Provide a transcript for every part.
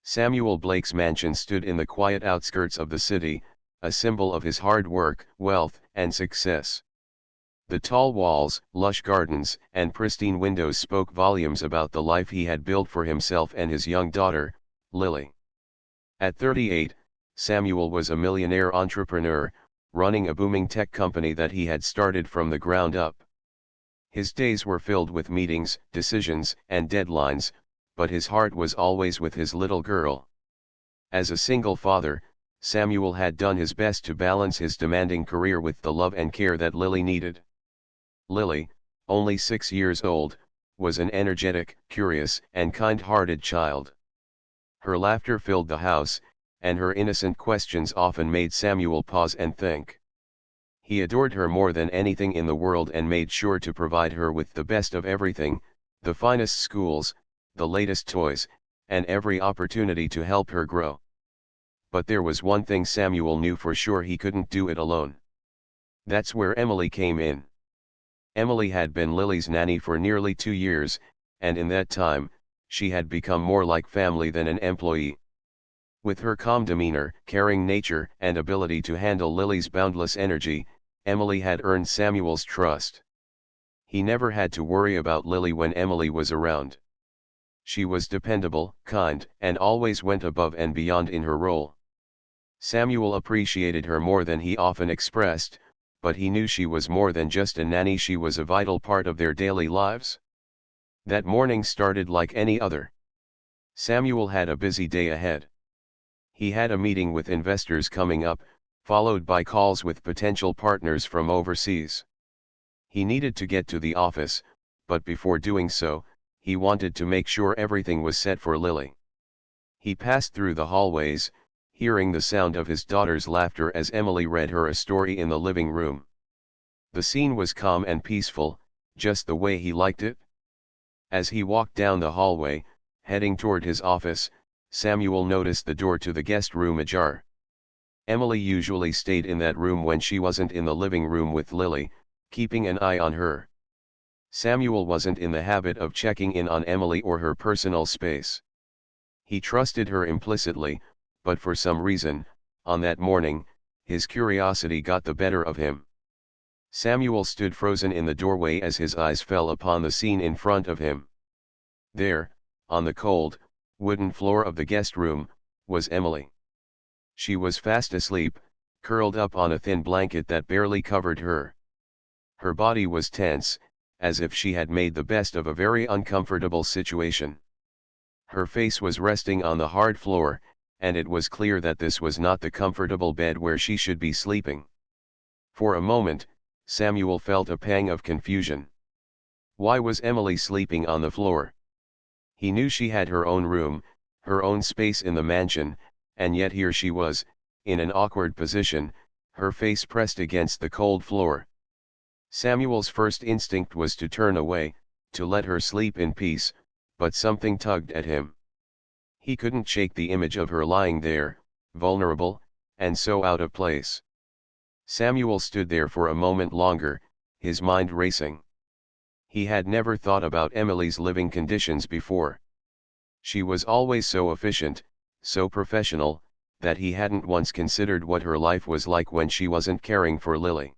Samuel Blake's mansion stood in the quiet outskirts of the city, a symbol of his hard work, wealth, and success. The tall walls, lush gardens, and pristine windows spoke volumes about the life he had built for himself and his young daughter, Lily. At 38, Samuel was a millionaire entrepreneur, running a booming tech company that he had started from the ground up. His days were filled with meetings, decisions, and deadlines, but his heart was always with his little girl. As a single father, Samuel had done his best to balance his demanding career with the love and care that Lily needed. Lily, only 6 years old, was an energetic, curious, and kind-hearted child. Her laughter filled the house, and her innocent questions often made Samuel pause and think. He adored her more than anything in the world and made sure to provide her with the best of everything, the finest schools, the latest toys, and every opportunity to help her grow. But there was one thing Samuel knew for sure: he couldn't do it alone. That's where Emily came in. Emily had been Lily's nanny for nearly 2 years, and in that time, she had become more like family than an employee. With her calm demeanor, caring nature, and ability to handle Lily's boundless energy, Emily had earned Samuel's trust. He never had to worry about Lily when Emily was around. She was dependable, kind, and always went above and beyond in her role. Samuel appreciated her more than he often expressed, but he knew she was more than just a nanny. She was a vital part of their daily lives. That morning started like any other. Samuel had a busy day ahead. He had a meeting with investors coming up, followed by calls with potential partners from overseas. He needed to get to the office, but before doing so, he wanted to make sure everything was set for Lily. He passed through the hallways, hearing the sound of his daughter's laughter as Emily read her a story in the living room. The scene was calm and peaceful, just the way he liked it. As he walked down the hallway, heading toward his office, Samuel noticed the door to the guest room ajar. Emily usually stayed in that room when she wasn't in the living room with Lily, keeping an eye on her. Samuel wasn't in the habit of checking in on Emily or her personal space. He trusted her implicitly, but for some reason, on that morning, his curiosity got the better of him. Samuel stood frozen in the doorway as his eyes fell upon the scene in front of him. There, on the cold, wooden floor of the guest room, was Emily. She was fast asleep, curled up on a thin blanket that barely covered her. Her body was tense, as if she had made the best of a very uncomfortable situation. Her face was resting on the hard floor, and it was clear that this was not the comfortable bed where she should be sleeping. For a moment, Samuel felt a pang of confusion. Why was Emily sleeping on the floor? He knew she had her own room, her own space in the mansion, and yet here she was, in an awkward position, her face pressed against the cold floor. Samuel's first instinct was to turn away, to let her sleep in peace, but something tugged at him. He couldn't shake the image of her lying there, vulnerable, and so out of place. Samuel stood there for a moment longer, his mind racing. He had never thought about Emily's living conditions before. She was always so efficient, so professional, that he hadn't once considered what her life was like when she wasn't caring for Lily.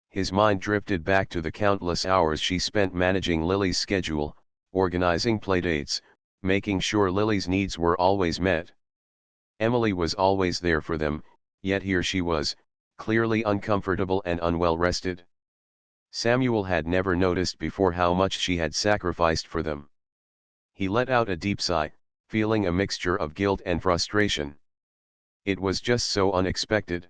His mind drifted back to the countless hours she spent managing Lily's schedule, organizing playdates, making sure Lily's needs were always met. Emily was always there for them, yet here she was, clearly uncomfortable and unwell rested. Samuel had never noticed before how much she had sacrificed for them. He let out a deep sigh, feeling a mixture of guilt and frustration. It was just so unexpected.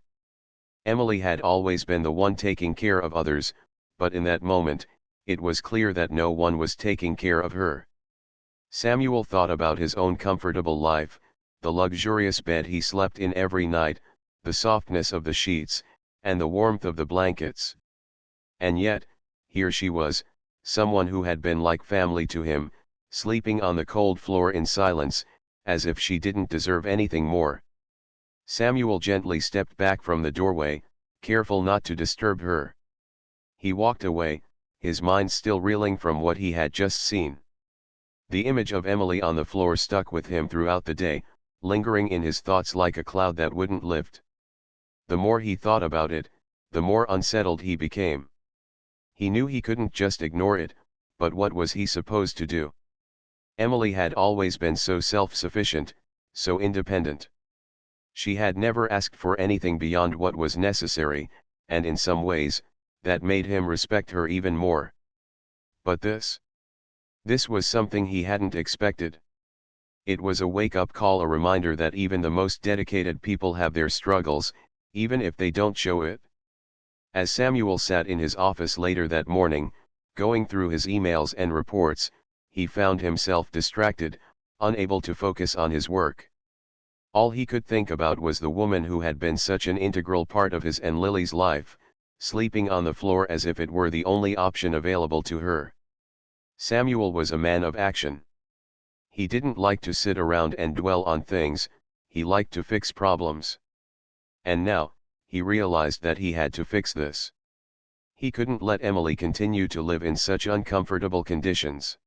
Emily had always been the one taking care of others, but in that moment, it was clear that no one was taking care of her. Samuel thought about his own comfortable life, the luxurious bed he slept in every night, the softness of the sheets, and the warmth of the blankets. And yet, here she was, someone who had been like family to him, sleeping on the cold floor in silence, as if she didn't deserve anything more. Samuel gently stepped back from the doorway, careful not to disturb her. He walked away, his mind still reeling from what he had just seen. The image of Emily on the floor stuck with him throughout the day, lingering in his thoughts like a cloud that wouldn't lift. The more he thought about it, the more unsettled he became. He knew he couldn't just ignore it, but what was he supposed to do? Emily had always been so self-sufficient, so independent. She had never asked for anything beyond what was necessary, and in some ways, that made him respect her even more. But this was something he hadn't expected. It was a wake-up call, a reminder that even the most dedicated people have their struggles, even if they don't show it. As Samuel sat in his office later that morning, going through his emails and reports, he found himself distracted, unable to focus on his work. All he could think about was the woman who had been such an integral part of his and Lily's life, sleeping on the floor as if it were the only option available to her. Samuel was a man of action. He didn't like to sit around and dwell on things, he liked to fix problems. And now, he realized that he had to fix this. He couldn't let Emily continue to live in such uncomfortable conditions.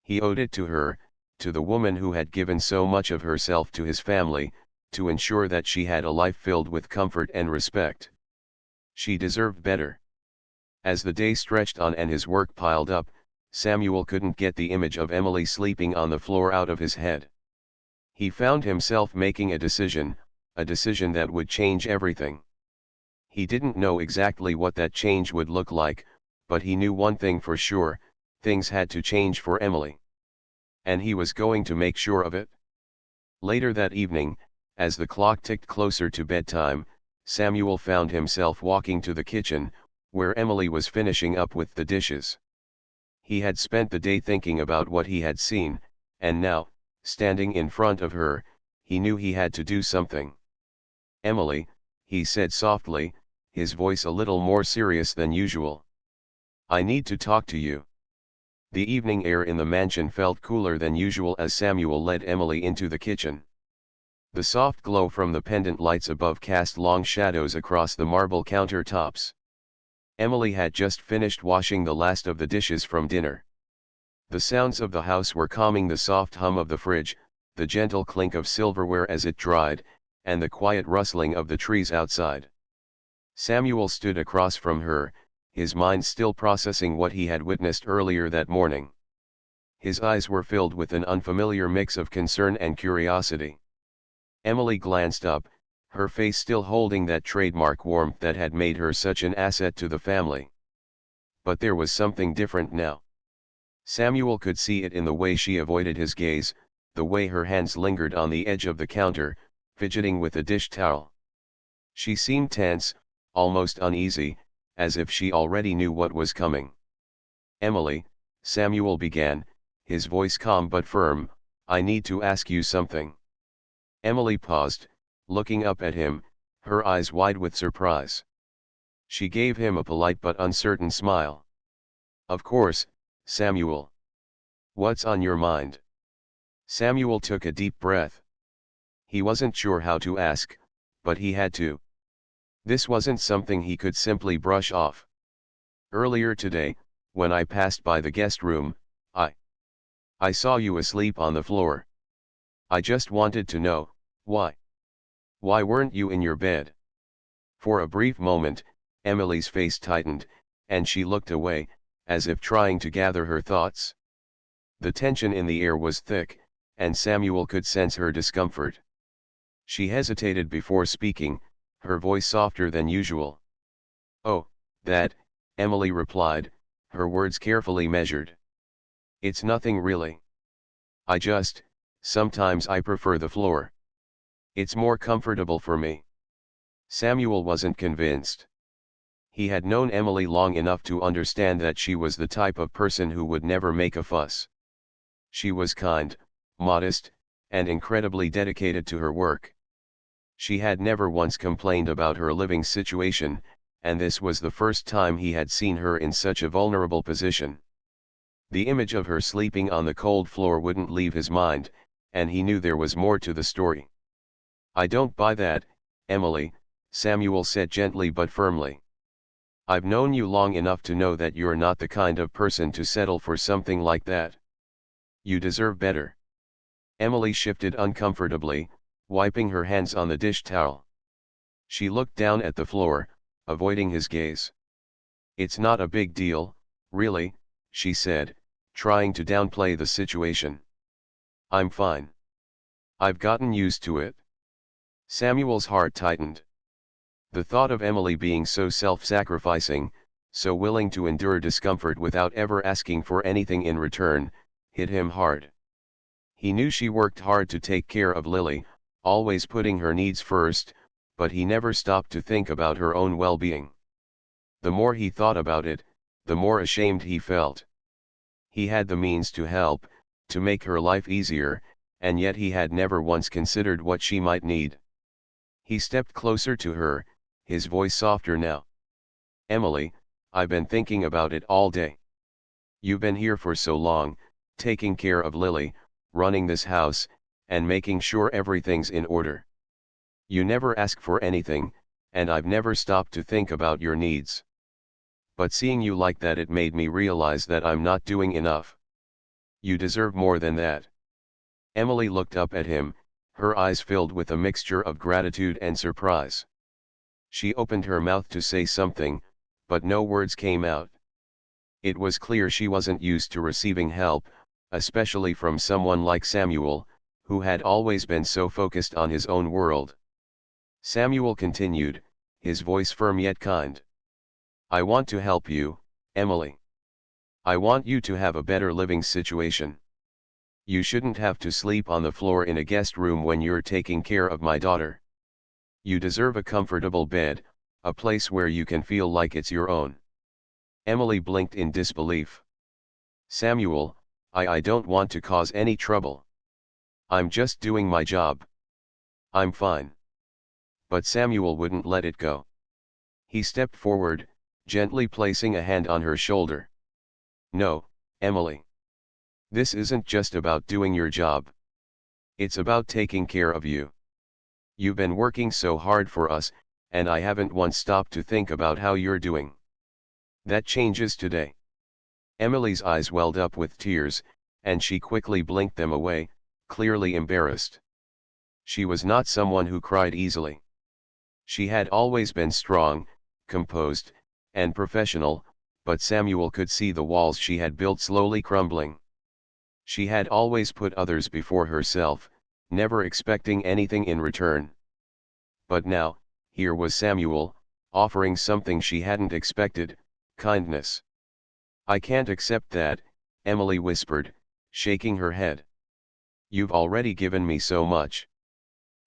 He owed it to her, to the woman who had given so much of herself to his family, to ensure that she had a life filled with comfort and respect. She deserved better. As the day stretched on and his work piled up, Samuel couldn't get the image of Emily sleeping on the floor out of his head. He found himself making a decision that would change everything. He didn't know exactly what that change would look like, but he knew one thing for sure: things had to change for Emily. And he was going to make sure of it. Later that evening, as the clock ticked closer to bedtime, Samuel found himself walking to the kitchen, where Emily was finishing up with the dishes. He had spent the day thinking about what he had seen, and now, standing in front of her, he knew he had to do something. "Emily," he said softly, his voice a little more serious than usual. "I need to talk to you." The evening air in the mansion felt cooler than usual as Samuel led Emily into the kitchen. The soft glow from the pendant lights above cast long shadows across the marble countertops. Emily had just finished washing the last of the dishes from dinner. The sounds of the house were calming: the soft hum of the fridge, the gentle clink of silverware as it dried, and the quiet rustling of the trees outside. Samuel stood across from her, his mind still processing what he had witnessed earlier that morning. His eyes were filled with an unfamiliar mix of concern and curiosity. Emily glanced up, her face still holding that trademark warmth that had made her such an asset to the family. But there was something different now. Samuel could see it in the way she avoided his gaze, the way her hands lingered on the edge of the counter, fidgeting with a dish towel. She seemed tense, almost uneasy, as if she already knew what was coming. "Emily," Samuel began, his voice calm but firm, "I need to ask you something." Emily paused, looking up at him, her eyes wide with surprise. She gave him a polite but uncertain smile. "Of course, Samuel. What's on your mind?" Samuel took a deep breath. He wasn't sure how to ask, but he had to. This wasn't something he could simply brush off. "Earlier today, when I passed by the guest room, I saw you asleep on the floor. I just wanted to know, why? Why weren't you in your bed?" For a brief moment, Emily's face tightened, and she looked away, as if trying to gather her thoughts. The tension in the air was thick, and Samuel could sense her discomfort. She hesitated before speaking, her voice softer than usual. "Oh, that," Emily replied, her words carefully measured. "It's nothing really. Sometimes I prefer the floor. It's more comfortable for me." Samuel wasn't convinced. He had known Emily long enough to understand that she was the type of person who would never make a fuss. She was kind, modest, and incredibly dedicated to her work. She had never once complained about her living situation, and this was the first time he had seen her in such a vulnerable position. The image of her sleeping on the cold floor wouldn't leave his mind, and he knew there was more to the story. "I don't buy that, Emily," Samuel said gently but firmly. "I've known you long enough to know that you're not the kind of person to settle for something like that. You deserve better." Emily shifted uncomfortably, wiping her hands on the dish towel. She looked down at the floor, avoiding his gaze. "It's not a big deal, really," she said, trying to downplay the situation. "I'm fine. I've gotten used to it." Samuel's heart tightened. The thought of Emily being so self-sacrificing, so willing to endure discomfort without ever asking for anything in return, hit him hard. He knew she worked hard to take care of Lily, always putting her needs first, but he never stopped to think about her own well-being. The more he thought about it, the more ashamed he felt. He had the means to help, to make her life easier, and yet he had never once considered what she might need. He stepped closer to her, his voice softer now. "Emily, I've been thinking about it all day. You've been here for so long, taking care of Lily, running this house, and making sure everything's in order. You never ask for anything, and I've never stopped to think about your needs. But seeing you like that, it made me realize that I'm not doing enough. You deserve more than that." Emily looked up at him, her eyes filled with a mixture of gratitude and surprise. She opened her mouth to say something, but no words came out. It was clear she wasn't used to receiving help, especially from someone like Samuel, who had always been so focused on his own world. Samuel continued, his voice firm yet kind. "I want to help you, Emily. I want you to have a better living situation. You shouldn't have to sleep on the floor in a guest room when you're taking care of my daughter. You deserve a comfortable bed, a place where you can feel like it's your own." Emily blinked in disbelief. "Samuel, I don't want to cause any trouble. I'm just doing my job. I'm fine." But Samuel wouldn't let it go. He stepped forward, gently placing a hand on her shoulder. "No, Emily. This isn't just about doing your job. It's about taking care of you. You've been working so hard for us, and I haven't once stopped to think about how you're doing. That changes today." Emily's eyes welled up with tears, and she quickly blinked them away, clearly embarrassed. She was not someone who cried easily. She had always been strong, composed, and professional, but Samuel could see the walls she had built slowly crumbling. She had always put others before herself, never expecting anything in return. But now, here was Samuel, offering something she hadn't expected, kindness. "I can't accept that," Emily whispered, shaking her head. "You've already given me so much.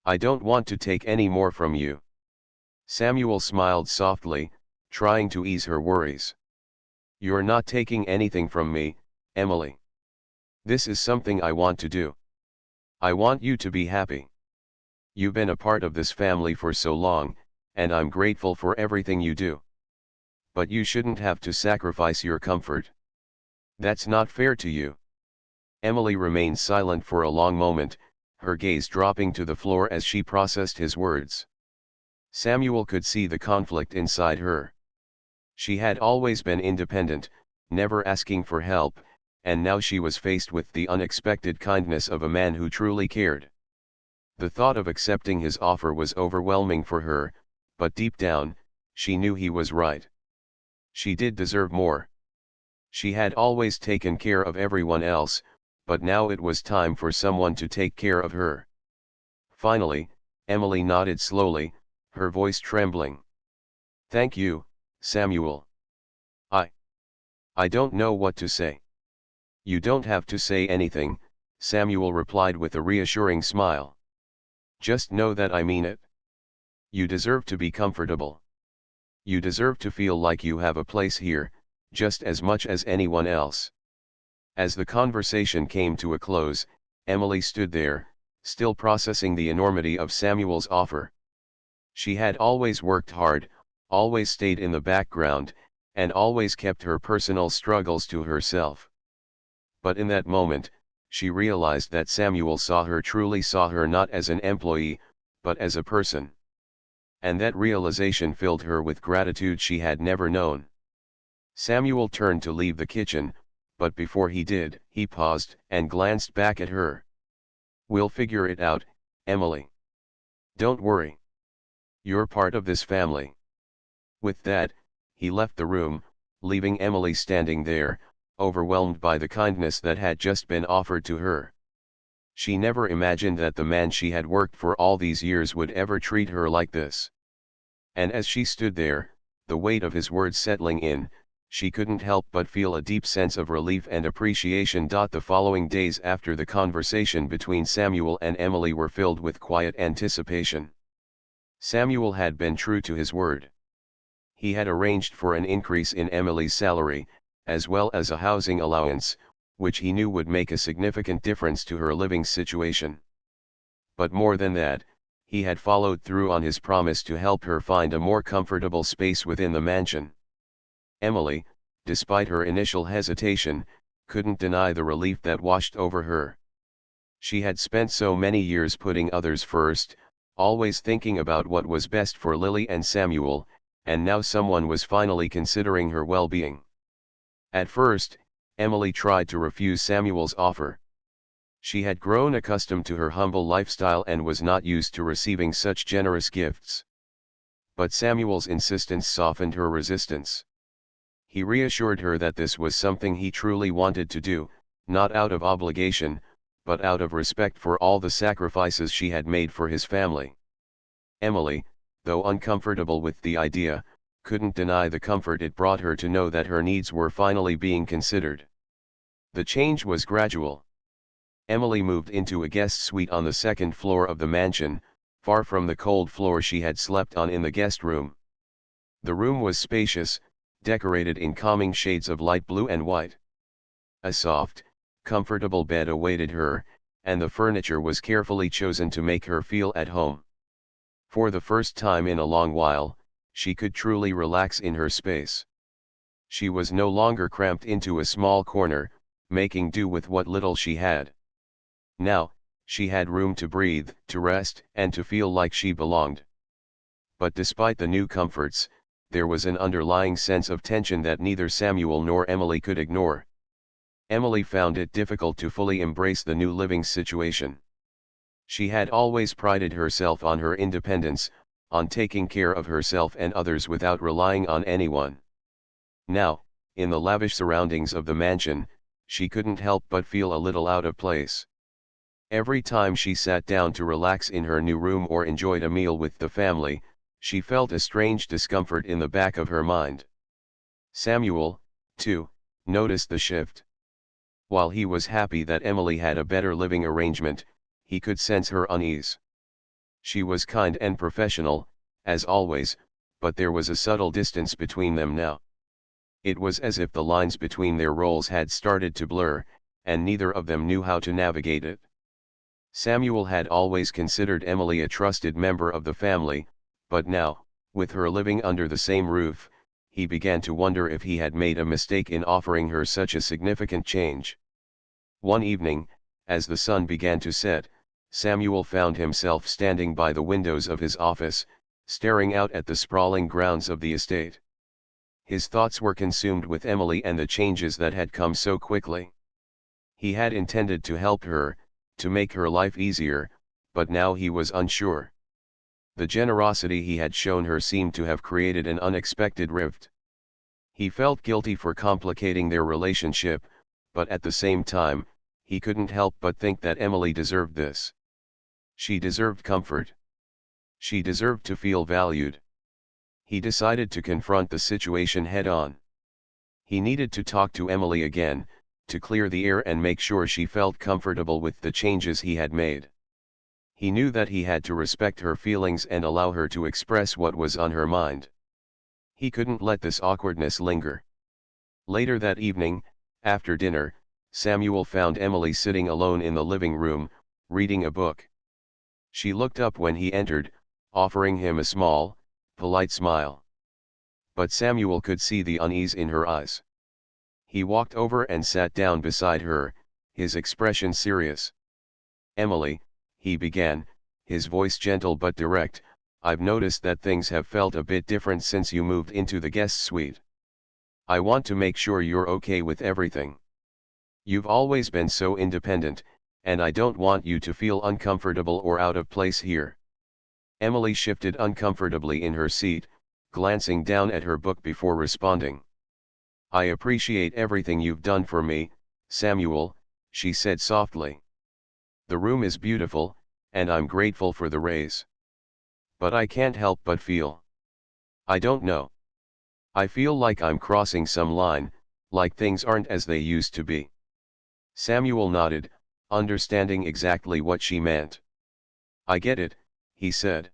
I don't want to take any more from you." Samuel smiled softly, trying to ease her worries. "You're not taking anything from me, Emily. This is something I want to do. I want you to be happy. You've been a part of this family for so long, and I'm grateful for everything you do. But you shouldn't have to sacrifice your comfort. That's not fair to you." Emily remained silent for a long moment, her gaze dropping to the floor as she processed his words. Samuel could see the conflict inside her. She had always been independent, never asking for help, and now she was faced with the unexpected kindness of a man who truly cared. The thought of accepting his offer was overwhelming for her, but deep down, she knew he was right. She did deserve more. She had always taken care of everyone else, but now it was time for someone to take care of her. Finally, Emily nodded slowly, her voice trembling. "Thank you, Samuel. I I don't know what to say." "You don't have to say anything," Samuel replied with a reassuring smile. "Just know that I mean it. You deserve to be comfortable. You deserve to feel like you have a place here, just as much as anyone else." As the conversation came to a close, Emily stood there, still processing the enormity of Samuel's offer. She had always worked hard, always stayed in the background, and always kept her personal struggles to herself. But in that moment, she realized that Samuel truly saw her not as an employee, but as a person. And that realization filled her with gratitude she had never known. Samuel turned to leave the kitchen, but before he did, he paused and glanced back at her. "We'll figure it out, Emily. Don't worry. You're part of this family. With that, he left the room, leaving Emily standing there, overwhelmed by the kindness that had just been offered to her. She never imagined that the man she had worked for all these years would ever treat her like this. And as she stood there, the weight of his words settling in, she couldn't help but feel a deep sense of relief and appreciation. The following days after the conversation between Samuel and Emily were filled with quiet anticipation. Samuel had been true to his word. He had arranged for an increase in Emily's salary, as well as a housing allowance, which he knew would make a significant difference to her living situation. But more than that, he had followed through on his promise to help her find a more comfortable space within the mansion. Emily, despite her initial hesitation, couldn't deny the relief that washed over her. She had spent so many years putting others first, always thinking about what was best for Lily and Samuel, and now someone was finally considering her well-being. At first, Emily tried to refuse Samuel's offer. She had grown accustomed to her humble lifestyle and was not used to receiving such generous gifts. But Samuel's insistence softened her resistance. He reassured her that this was something he truly wanted to do, not out of obligation, but out of respect for all the sacrifices she had made for his family. Emily, though uncomfortable with the idea, couldn't deny the comfort it brought her to know that her needs were finally being considered. The change was gradual. Emily moved into a guest suite on the second floor of the mansion, far from the cold floor she had slept on in the guest room. The room was spacious, decorated in calming shades of light blue and white. A soft, comfortable bed awaited her, and the furniture was carefully chosen to make her feel at home. For the first time in a long while, she could truly relax in her space. She was no longer cramped into a small corner, making do with what little she had. Now, she had room to breathe, to rest, and to feel like she belonged. But despite the new comforts, there was an underlying sense of tension that neither Samuel nor Emily could ignore. Emily found it difficult to fully embrace the new living situation. She had always prided herself on her independence, on taking care of herself and others without relying on anyone. Now, in the lavish surroundings of the mansion, she couldn't help but feel a little out of place. Every time she sat down to relax in her new room or enjoyed a meal with the family, she felt a strange discomfort in the back of her mind. Samuel, too, noticed the shift. While he was happy that Emily had a better living arrangement, he could sense her unease. She was kind and professional, as always, but there was a subtle distance between them now. It was as if the lines between their roles had started to blur, and neither of them knew how to navigate it. Samuel had always considered Emily a trusted member of the family, but now, with her living under the same roof, he began to wonder if he had made a mistake in offering her such a significant change. One evening, as the sun began to set, Samuel found himself standing by the windows of his office, staring out at the sprawling grounds of the estate. His thoughts were consumed with Emily and the changes that had come so quickly. He had intended to help her, to make her life easier, but now he was unsure. The generosity he had shown her seemed to have created an unexpected rift. He felt guilty for complicating their relationship, but at the same time, he couldn't help but think that Emily deserved this. She deserved comfort. She deserved to feel valued. He decided to confront the situation head-on. He needed to talk to Emily again, to clear the air and make sure she felt comfortable with the changes he had made. He knew that he had to respect her feelings and allow her to express what was on her mind. He couldn't let this awkwardness linger. Later that evening, after dinner, Samuel found Emily sitting alone in the living room, reading a book. She looked up when he entered, offering him a small, polite smile. But Samuel could see the unease in her eyes. He walked over and sat down beside her, his expression serious. "Emily," he began, his voice gentle but direct, "I've noticed that things have felt a bit different since you moved into the guest suite. I want to make sure you're okay with everything. You've always been so independent, and I don't want you to feel uncomfortable or out of place here." Emily shifted uncomfortably in her seat, glancing down at her book before responding. "I appreciate everything you've done for me, Samuel," she said softly. "The room is beautiful, and I'm grateful for the raise. But I can't help but feel. I don't know. I feel like I'm crossing some line, like things aren't as they used to be." Samuel nodded, understanding exactly what she meant. "I get it," he said.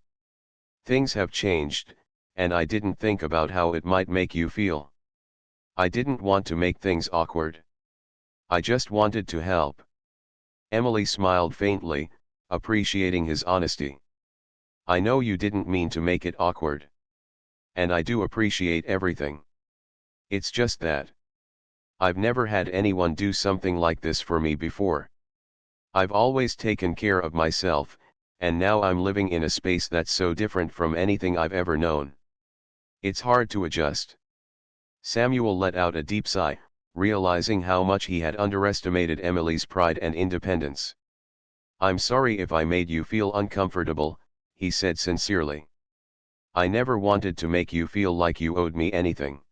"Things have changed, and I didn't think about how it might make you feel. I didn't want to make things awkward. I just wanted to help." Emily smiled faintly, appreciating his honesty. "I know you didn't mean to make it awkward. And I do appreciate everything. It's just that I've never had anyone do something like this for me before. I've always taken care of myself, and now I'm living in a space that's so different from anything I've ever known. It's hard to adjust." Samuel let out a deep sigh, realizing how much he had underestimated Emily's pride and independence. "I'm sorry if I made you feel uncomfortable," he said sincerely. "I never wanted to make you feel like you owed me anything.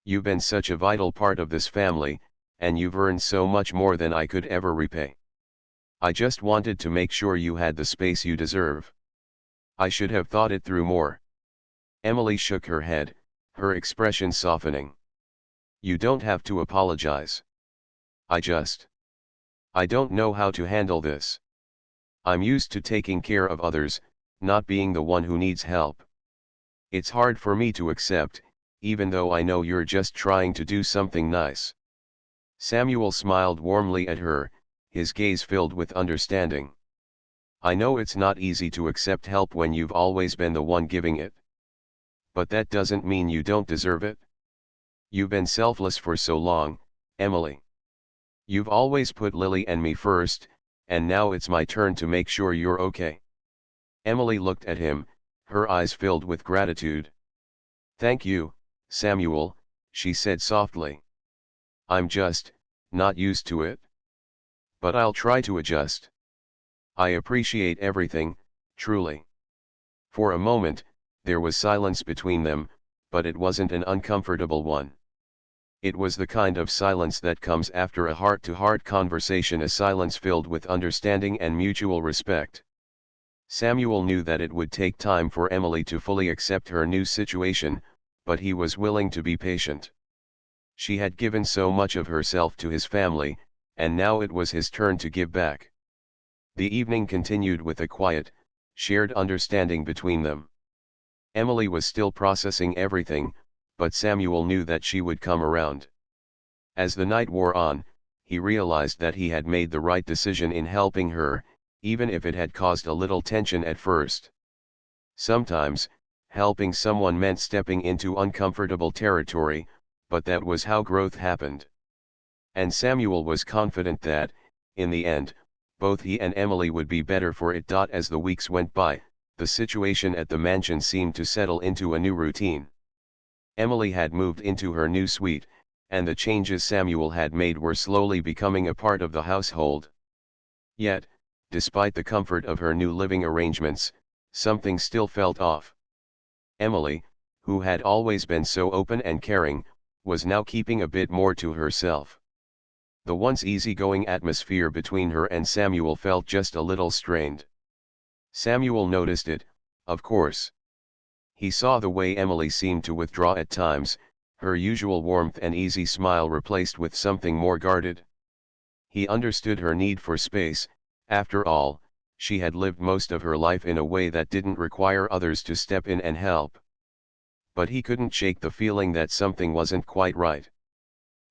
You've been such a vital part of this family, and you've earned so much more than I could ever repay. I just wanted to make sure you had the space you deserve. I should have thought it through more." Emily shook her head, her expression softening. "You don't have to apologize. I don't know how to handle this. I'm used to taking care of others, not being the one who needs help. It's hard for me to accept, even though I know you're just trying to do something nice." Samuel smiled warmly at her, his gaze filled with understanding. "I know it's not easy to accept help when you've always been the one giving it. But that doesn't mean you don't deserve it. You've been selfless for so long, Emily. You've always put Lily and me first, and now it's my turn to make sure you're okay." Emily looked at him, her eyes filled with gratitude. "Thank you, Samuel," she said softly. "I'm just not used to it. But I'll try to adjust. I appreciate everything, truly." For a moment, there was silence between them, but it wasn't an uncomfortable one. It was the kind of silence that comes after a heart-to-heart conversation, a silence filled with understanding and mutual respect. Samuel knew that it would take time for Emily to fully accept her new situation, but he was willing to be patient. She had given so much of herself to his family, and now it was his turn to give back. The evening continued with a quiet, shared understanding between them. Emily was still processing everything, but Samuel knew that she would come around. As the night wore on, he realized that he had made the right decision in helping her, even if it had caused a little tension at first. Sometimes, helping someone meant stepping into uncomfortable territory, but that was how growth happened. And Samuel was confident that, in the end, both he and Emily would be better for it. As the weeks went by, the situation at the mansion seemed to settle into a new routine. Emily had moved into her new suite, and the changes Samuel had made were slowly becoming a part of the household. Yet, despite the comfort of her new living arrangements, something still felt off. Emily, who had always been so open and caring, was now keeping a bit more to herself. The once easygoing atmosphere between her and Samuel felt just a little strained. Samuel noticed it, of course. He saw the way Emily seemed to withdraw at times, her usual warmth and easy smile replaced with something more guarded. He understood her need for space. After all, she had lived most of her life in a way that didn't require others to step in and help. But he couldn't shake the feeling that something wasn't quite right.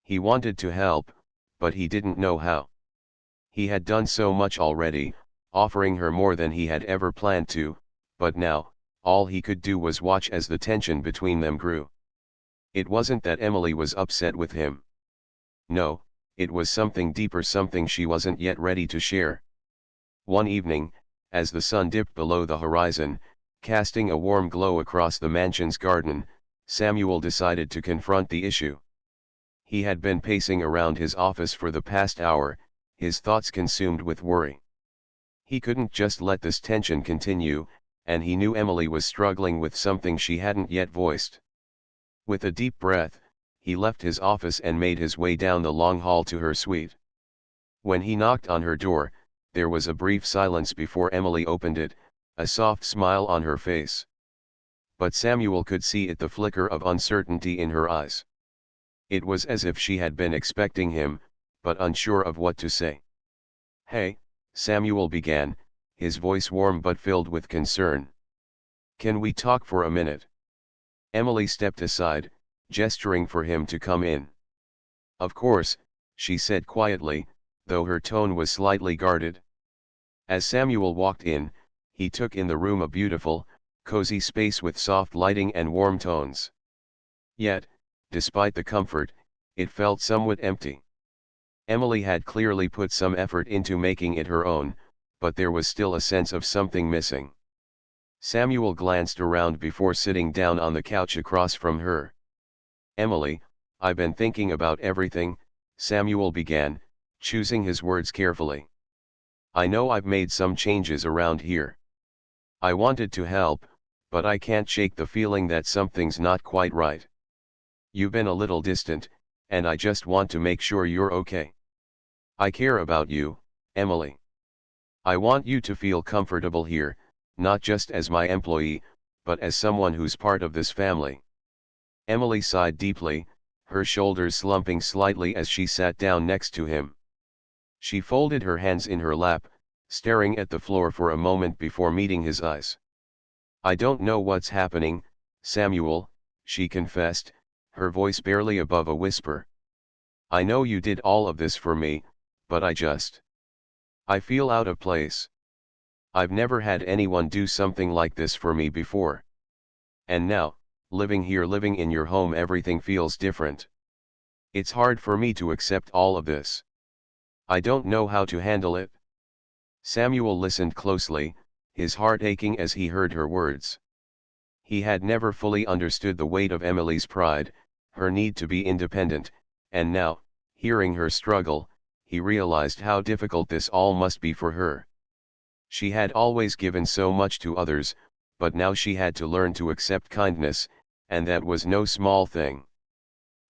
He wanted to help, but he didn't know how. He had done so much already, offering her more than he had ever planned to, but now, all he could do was watch as the tension between them grew. It wasn't that Emily was upset with him. No, it was something deeper, something she wasn't yet ready to share. One evening, as the sun dipped below the horizon, casting a warm glow across the mansion's garden, Samuel decided to confront the issue. He had been pacing around his office for the past hour, his thoughts consumed with worry. He couldn't just let this tension continue, and he knew Emily was struggling with something she hadn't yet voiced. With a deep breath, he left his office and made his way down the long hall to her suite. When he knocked on her door, there was a brief silence before Emily opened it, a soft smile on her face. But Samuel could see the flicker of uncertainty in her eyes. It was as if she had been expecting him, but unsure of what to say. "Hey," Samuel began, his voice warm but filled with concern. "Can we talk for a minute?" Emily stepped aside, gesturing for him to come in. "Of course," she said quietly, though her tone was slightly guarded. As Samuel walked in, he took in the room, a beautiful, cozy space with soft lighting and warm tones. Yet, despite the comfort, it felt somewhat empty. Emily had clearly put some effort into making it her own, but there was still a sense of something missing. Samuel glanced around before sitting down on the couch across from her. "Emily, I've been thinking about everything," Samuel began, choosing his words carefully. "I know I've made some changes around here. I wanted to help, but I can't shake the feeling that something's not quite right. You've been a little distant, and I just want to make sure you're okay. I care about you, Emily. I want you to feel comfortable here, not just as my employee, but as someone who's part of this family." Emily sighed deeply, her shoulders slumping slightly as she sat down next to him. She folded her hands in her lap, staring at the floor for a moment before meeting his eyes. "I don't know what's happening, Samuel," she confessed, her voice barely above a whisper. "I know you did all of this for me, but I feel out of place. I've never had anyone do something like this for me before. And now, living in your home, everything feels different. It's hard for me to accept all of this. I don't know how to handle it." Samuel listened closely, his heart aching as he heard her words. He had never fully understood the weight of Emily's pride, her need to be independent, and now, hearing her struggle, he realized how difficult this all must be for her. She had always given so much to others, but now she had to learn to accept kindness, and that was no small thing.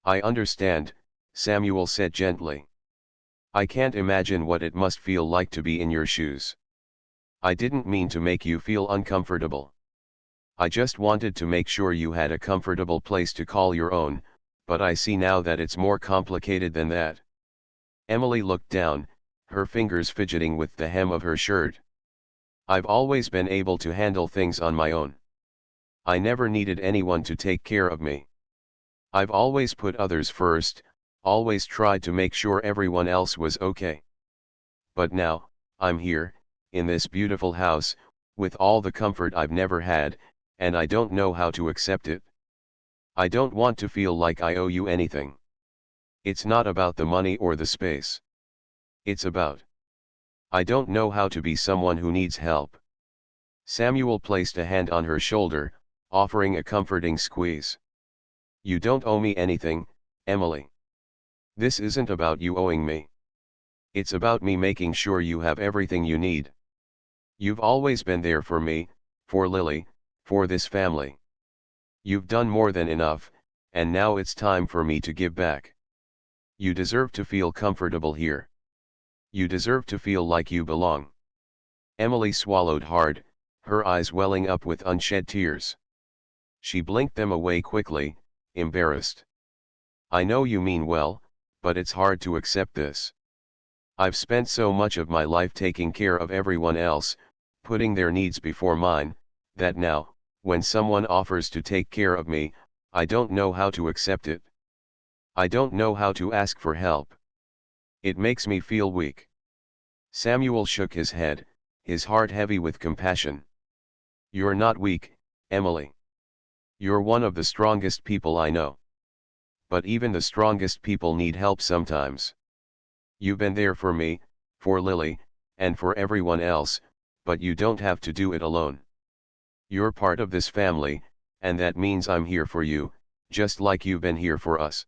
"I understand," Samuel said gently. "I can't imagine what it must feel like to be in your shoes. I didn't mean to make you feel uncomfortable. I just wanted to make sure you had a comfortable place to call your own, but I see now that it's more complicated than that." Emily looked down, her fingers fidgeting with the hem of her shirt. "I've always been able to handle things on my own. I never needed anyone to take care of me. I've always put others first, always tried to make sure everyone else was okay. But now, I'm here, in this beautiful house, with all the comfort I've never had, and I don't know how to accept it. I don't want to feel like I owe you anything. It's not about the money or the space. It's about. I don't know how to be someone who needs help." Samuel placed a hand on her shoulder, offering a comforting squeeze. "You don't owe me anything, Emily. This isn't about you owing me. It's about me making sure you have everything you need. You've always been there for me, for Lily, for this family. You've done more than enough, and now it's time for me to give back. You deserve to feel comfortable here. You deserve to feel like you belong." Emily swallowed hard, her eyes welling up with unshed tears. She blinked them away quickly, embarrassed. "I know you mean well, but it's hard to accept this. I've spent so much of my life taking care of everyone else, putting their needs before mine, that now, when someone offers to take care of me, I don't know how to accept it. I don't know how to ask for help. It makes me feel weak." Samuel shook his head, his heart heavy with compassion. "You're not weak, Emily. You're one of the strongest people I know. But even the strongest people need help sometimes. You've been there for me, for Lily, and for everyone else, but you don't have to do it alone. You're part of this family, and that means I'm here for you, just like you've been here for us."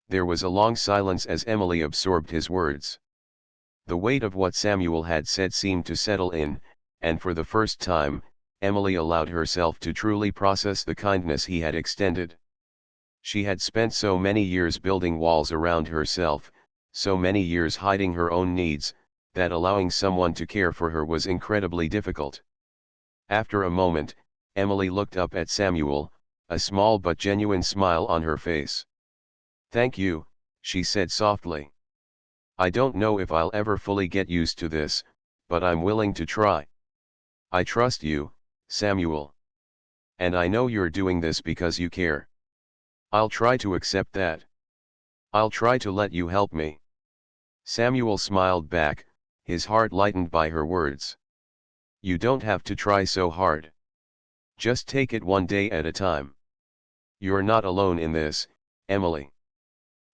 There was a long silence as Emily absorbed his words. The weight of what Samuel had said seemed to settle in, and for the first time, Emily allowed herself to truly process the kindness he had extended. She had spent so many years building walls around herself, so many years hiding her own needs, that allowing someone to care for her was incredibly difficult. After a moment, Emily looked up at Samuel, a small but genuine smile on her face. "Thank you," she said softly. "I don't know if I'll ever fully get used to this, but I'm willing to try. I trust you, Samuel. And I know you're doing this because you care. I'll try to accept that. I'll try to let you help me." Samuel smiled back, his heart lightened by her words. "You don't have to try so hard. Just take it one day at a time. You're not alone in this, Emily.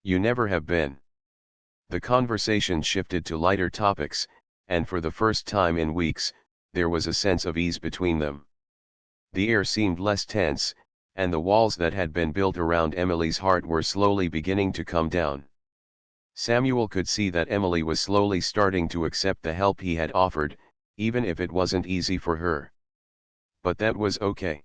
You never have been." The conversation shifted to lighter topics, and for the first time in weeks, there was a sense of ease between them. The air seemed less tense, and the walls that had been built around Emily's heart were slowly beginning to come down. Samuel could see that Emily was slowly starting to accept the help he had offered, even if it wasn't easy for her. But that was okay.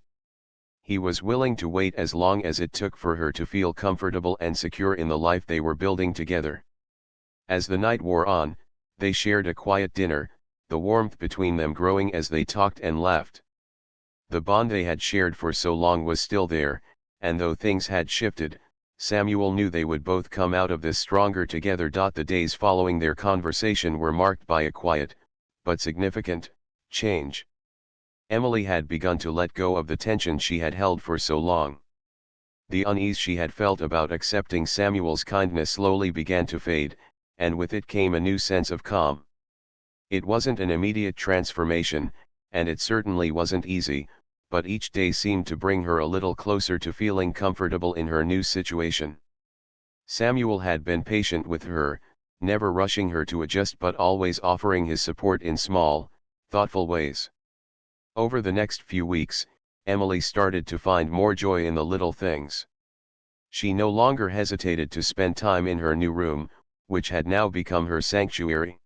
He was willing to wait as long as it took for her to feel comfortable and secure in the life they were building together. As the night wore on, they shared a quiet dinner, the warmth between them growing as they talked and laughed. The bond they had shared for so long was still there, and though things had shifted, Samuel knew they would both come out of this stronger together. The days following their conversation were marked by a quiet, but significant, change. Emily had begun to let go of the tension she had held for so long. The unease she had felt about accepting Samuel's kindness slowly began to fade, and with it came a new sense of calm. It wasn't an immediate transformation, and it certainly wasn't easy, but each day seemed to bring her a little closer to feeling comfortable in her new situation. Samuel had been patient with her, never rushing her to adjust but always offering his support in small, thoughtful ways. Over the next few weeks, Emily started to find more joy in the little things. She no longer hesitated to spend time in her new room, which had now become her sanctuary.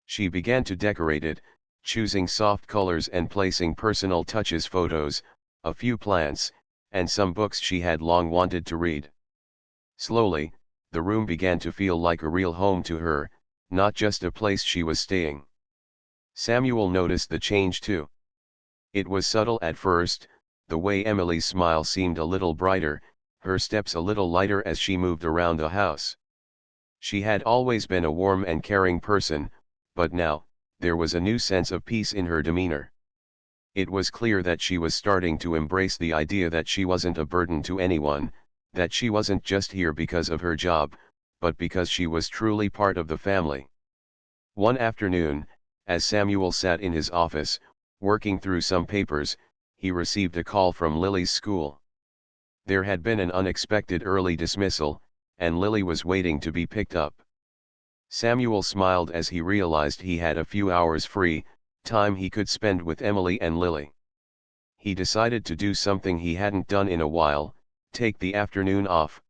She began to decorate it, choosing soft colors and placing personal touches: photos, a few plants, and some books she had long wanted to read. Slowly, the room began to feel like a real home to her, not just a place she was staying. Samuel noticed the change too. It was subtle at first, the way Emily's smile seemed a little brighter, her steps a little lighter as she moved around the house. She had always been a warm and caring person, but now, there was a new sense of peace in her demeanor. It was clear that she was starting to embrace the idea that she wasn't a burden to anyone, that she wasn't just here because of her job, but because she was truly part of the family. One afternoon, as Samuel sat in his office, working through some papers, he received a call from Lily's school. There had been an unexpected early dismissal, and Lily was waiting to be picked up. Samuel smiled as he realized he had a few hours free, time he could spend with Emily and Lily. He decided to do something he hadn't done in a while: take the afternoon off.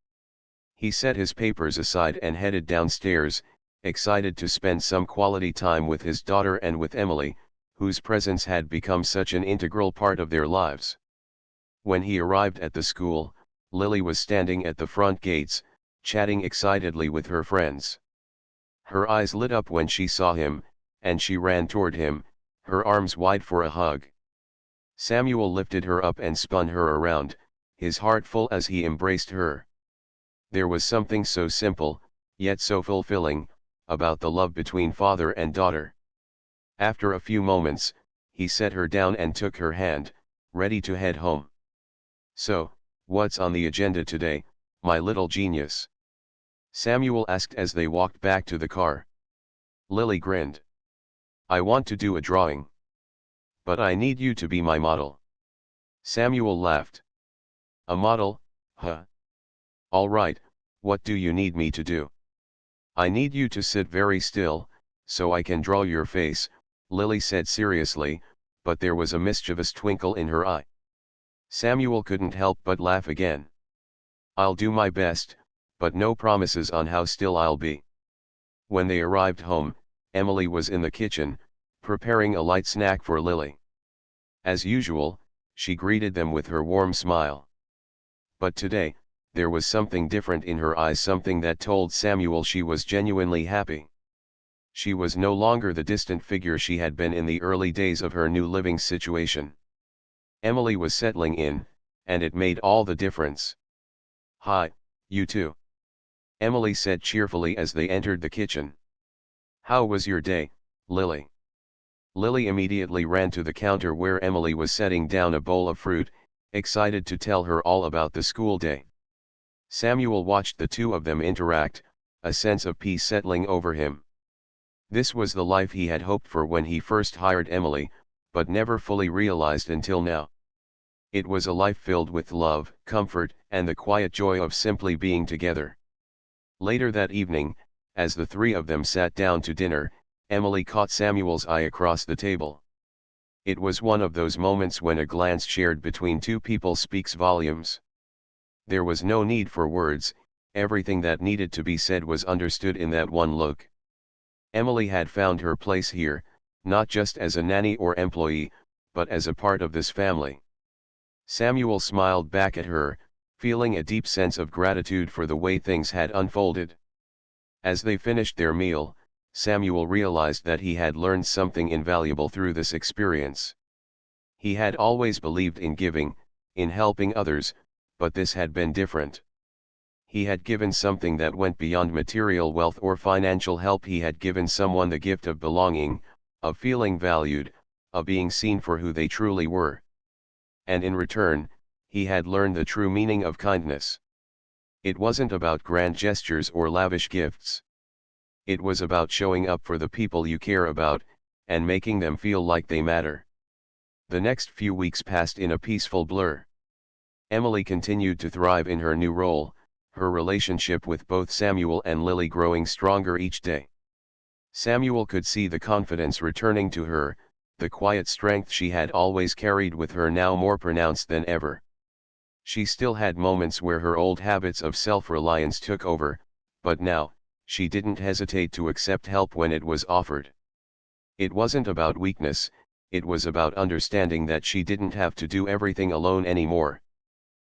He set his papers aside and headed downstairs, excited to spend some quality time with his daughter and with Emily, whose presence had become such an integral part of their lives. When he arrived at the school, Lily was standing at the front gates, chatting excitedly with her friends. Her eyes lit up when she saw him, and she ran toward him, her arms wide for a hug. Samuel lifted her up and spun her around, his heart full as he embraced her. There was something so simple, yet so fulfilling, about the love between father and daughter. After a few moments, he set her down and took her hand, ready to head home. "So, what's on the agenda today, my little genius?" Samuel asked as they walked back to the car. Lily grinned. "I want to do a drawing. But I need you to be my model." Samuel laughed. "A model, huh? All right, what do you need me to do?" "I need you to sit very still, so I can draw your face," Lily said seriously, but there was a mischievous twinkle in her eye. Samuel couldn't help but laugh again. "I'll do my best, but no promises on how still I'll be." When they arrived home, Emily was in the kitchen, preparing a light snack for Lily. As usual, she greeted them with her warm smile. But today, there was something different in her eyes, something that told Samuel she was genuinely happy. She was no longer the distant figure she had been in the early days of her new living situation. Emily was settling in, and it made all the difference. "Hi, you two," Emily said cheerfully as they entered the kitchen. "How was your day, Lily?" Lily immediately ran to the counter where Emily was setting down a bowl of fruit, excited to tell her all about the school day. Samuel watched the two of them interact, a sense of peace settling over him. This was the life he had hoped for when he first hired Emily, but never fully realized until now. It was a life filled with love, comfort, and the quiet joy of simply being together. Later that evening, as the three of them sat down to dinner, Emily caught Samuel's eye across the table. It was one of those moments when a glance shared between two people speaks volumes. There was no need for words, everything that needed to be said was understood in that one look. Emily had found her place here, not just as a nanny or employee, but as a part of this family. Samuel smiled back at her, feeling a deep sense of gratitude for the way things had unfolded. As they finished their meal, Samuel realized that he had learned something invaluable through this experience. He had always believed in giving, in helping others, but this had been different. He had given something that went beyond material wealth or financial help. He had given someone the gift of belonging, of feeling valued, of being seen for who they truly were. And in return, he had learned the true meaning of kindness. It wasn't about grand gestures or lavish gifts. It was about showing up for the people you care about, and making them feel like they matter. The next few weeks passed in a peaceful blur. Emily continued to thrive in her new role, her relationship with both Samuel and Lily growing stronger each day. Samuel could see the confidence returning to her, the quiet strength she had always carried with her now more pronounced than ever. She still had moments where her old habits of self-reliance took over, but now, she didn't hesitate to accept help when it was offered. It wasn't about weakness, it was about understanding that she didn't have to do everything alone anymore.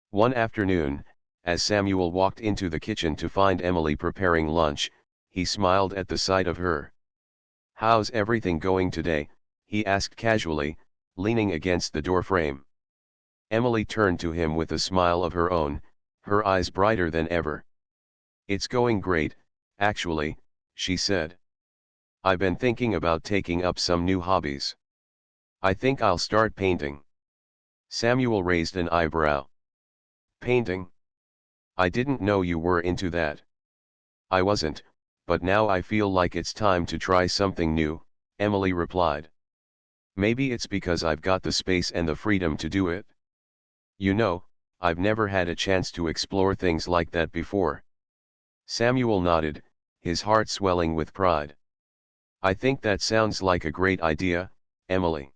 One afternoon, as Samuel walked into the kitchen to find Emily preparing lunch, he smiled at the sight of her. "How's everything going today?" he asked casually, leaning against the doorframe. Emily turned to him with a smile of her own, her eyes brighter than ever. "It's going great, actually," she said. "I've been thinking about taking up some new hobbies. I think I'll start painting." Samuel raised an eyebrow. "Painting? I didn't know you were into that." "I wasn't, but now I feel like it's time to try something new," Emily replied. "Maybe it's because I've got the space and the freedom to do it. You know, I've never had a chance to explore things like that before." Samuel nodded, his heart swelling with pride. "I think that sounds like a great idea, Emily.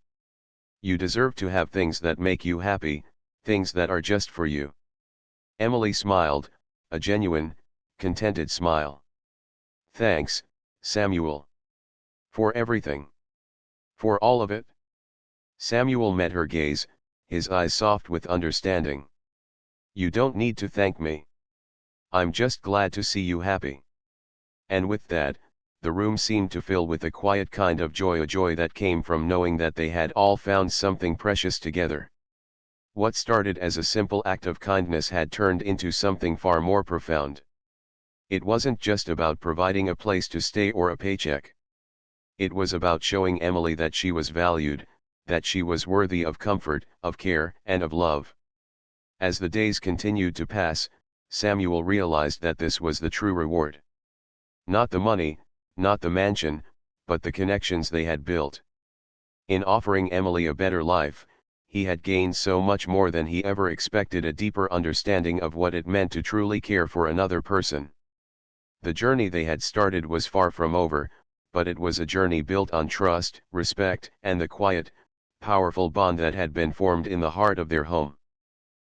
You deserve to have things that make you happy, things that are just for you." Emily smiled, a genuine, contented smile. "Thanks, Samuel. For everything. For all of it." Samuel met her gaze, his eyes soft with understanding. "You don't need to thank me. I'm just glad to see you happy." And with that, the room seemed to fill with a quiet kind of joy, a joy that came from knowing that they had all found something precious together. What started as a simple act of kindness had turned into something far more profound. It wasn't just about providing a place to stay or a paycheck. It was about showing Emily that she was valued, that she was worthy of comfort, of care, and of love. As the days continued to pass, Samuel realized that this was the true reward. Not the money, not the mansion, but the connections they had built. In offering Emily a better life, he had gained so much more than he ever expected: a deeper understanding of what it meant to truly care for another person. The journey they had started was far from over, but it was a journey built on trust, respect, and the quiet, powerful bond that had been formed in the heart of their home.